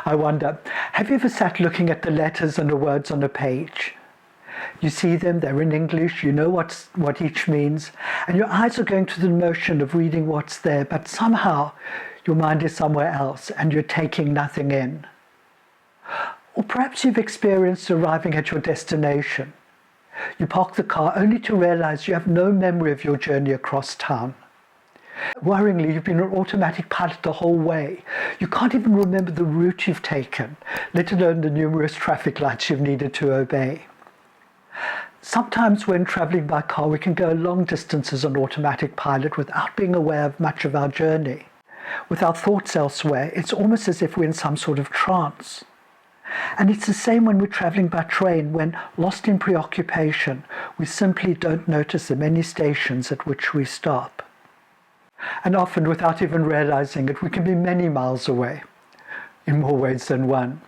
I wonder, have you ever sat looking at the letters and the words on a page? You see them, they're in English, you know what each means, and your eyes are going through the motion of reading what's there, but somehow your mind is somewhere else and you're taking nothing in. Or perhaps you've experienced arriving at your destination. You park the car only to realize you have no memory of your journey across town. Worryingly, you've been on automatic pilot the whole way. You can't even remember the route you've taken, let alone the numerous traffic lights you've needed to obey. Sometimes when traveling by car, we can go long distances on automatic pilot without being aware of much of our journey. With our thoughts elsewhere, it's almost as if we're in some sort of trance. And it's the same when we're traveling by train, when, lost in preoccupation, we simply don't notice the many stations at which we stop. And often, without even realizing it, we can be many miles away, in more ways than one.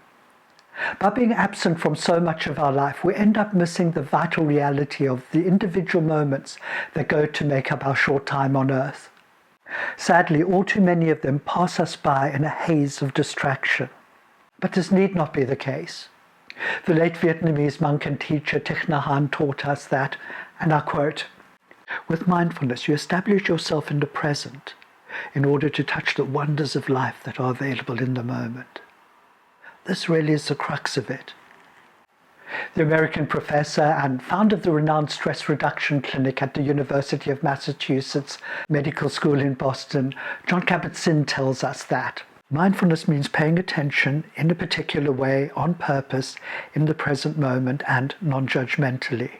By being absent from so much of our life, we end up missing the vital reality of the individual moments that go to make up our short time on Earth. Sadly, all too many of them pass us by in a haze of distraction. But this need not be the case. The late Vietnamese monk and teacher Thich Nhat Hanh taught us that, and I quote, "With mindfulness, you establish yourself in the present in order to touch the wonders of life that are available in the moment." This really is the crux of it. The American professor and founder of the renowned stress reduction clinic at the University of Massachusetts Medical School in Boston, Jon Kabat-Zinn, tells us that mindfulness means paying attention in a particular way, on purpose, in the present moment, and non-judgmentally.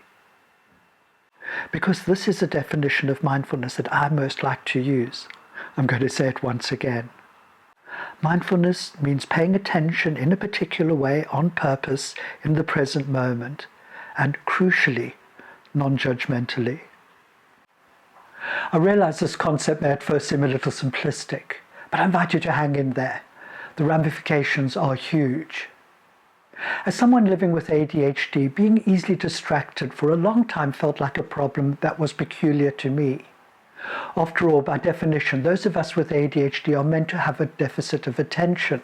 Because this is a definition of mindfulness that I most like to use. I'm going to say it once again. Mindfulness means paying attention in a particular way, on purpose, in the present moment, and crucially, non-judgmentally. I realize this concept may at first seem a little simplistic, but I invite you to hang in there. The ramifications are huge. As someone living with ADHD, being easily distracted for a long time felt like a problem that was peculiar to me. After all, by definition, those of us with ADHD are meant to have a deficit of attention.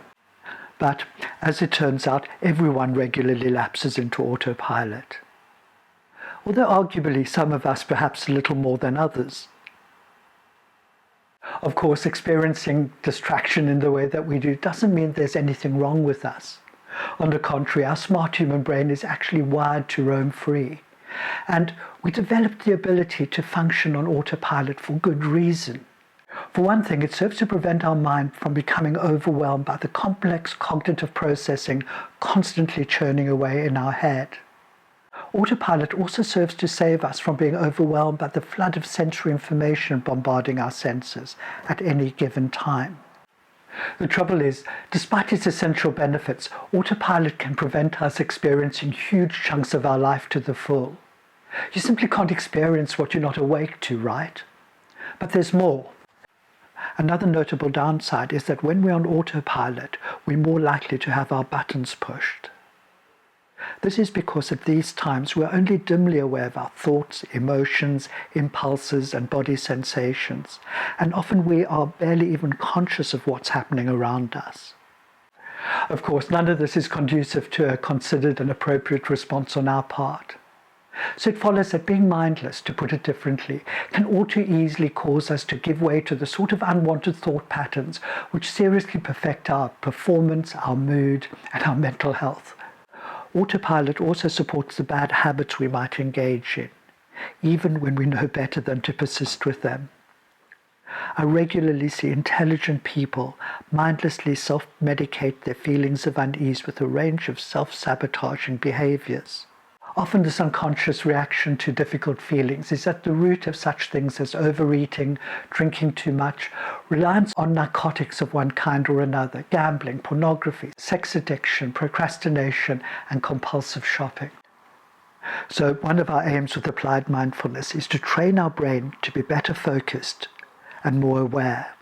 But, as it turns out, everyone regularly lapses into autopilot. Although arguably some of us perhaps a little more than others. Of course, experiencing distraction in the way that we do doesn't mean there's anything wrong with us. On the contrary, our smart human brain is actually wired to roam free. And we developed the ability to function on autopilot for good reason. For one thing, it serves to prevent our mind from becoming overwhelmed by the complex cognitive processing constantly churning away in our head. Autopilot also serves to save us from being overwhelmed by the flood of sensory information bombarding our senses at any given time. The trouble is, despite its essential benefits, autopilot can prevent us experiencing huge chunks of our life to the full. You simply can't experience what you're not awake to, right? But there's more. Another notable downside is that when we're on autopilot, we're more likely to have our buttons pushed. This is because at these times we're only dimly aware of our thoughts, emotions, impulses, and body sensations, and often we are barely even conscious of what's happening around us. Of course, none of this is conducive to a considered and appropriate response on our part. So it follows that being mindless, to put it differently, can all too easily cause us to give way to the sort of unwanted thought patterns which seriously affect our performance, our mood, and our mental health. Autopilot also supports the bad habits we might engage in, even when we know better than to persist with them. I regularly see intelligent people mindlessly self-medicate their feelings of unease with a range of self-sabotaging behaviors. Often this unconscious reaction to difficult feelings is at the root of such things as overeating, drinking too much, reliance on narcotics of one kind or another, gambling, pornography, sex addiction, procrastination, and compulsive shopping. So one of our aims with applied mindfulness is to train our brain to be better focused and more aware.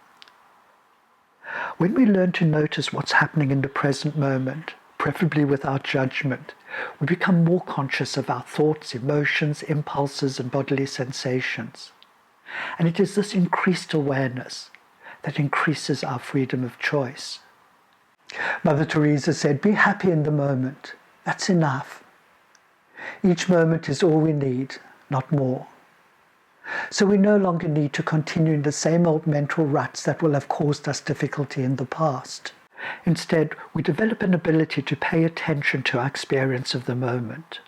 When we learn to notice what's happening in the present moment, preferably without judgment, we become more conscious of our thoughts, emotions, impulses, and bodily sensations. And it is this increased awareness that increases our freedom of choice. Mother Teresa said, "Be happy in the moment. That's enough. Each moment is all we need, not more." So we no longer need to continue in the same old mental ruts that will have caused us difficulty in the past. Instead, we develop an ability to pay attention to our experience of the moment.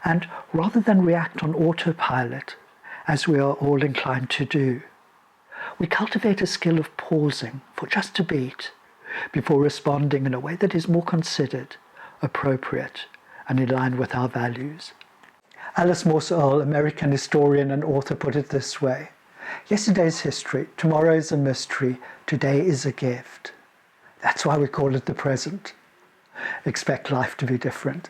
And rather than react on autopilot, as we are all inclined to do, we cultivate a skill of pausing for just a beat before responding in a way that is more considered, appropriate, and in line with our values. Alice Morse Earle, American historian and author, put it this way: "Yesterday's history, tomorrow is a mystery, today is a gift." That's why we call it the present. Expect life to be different.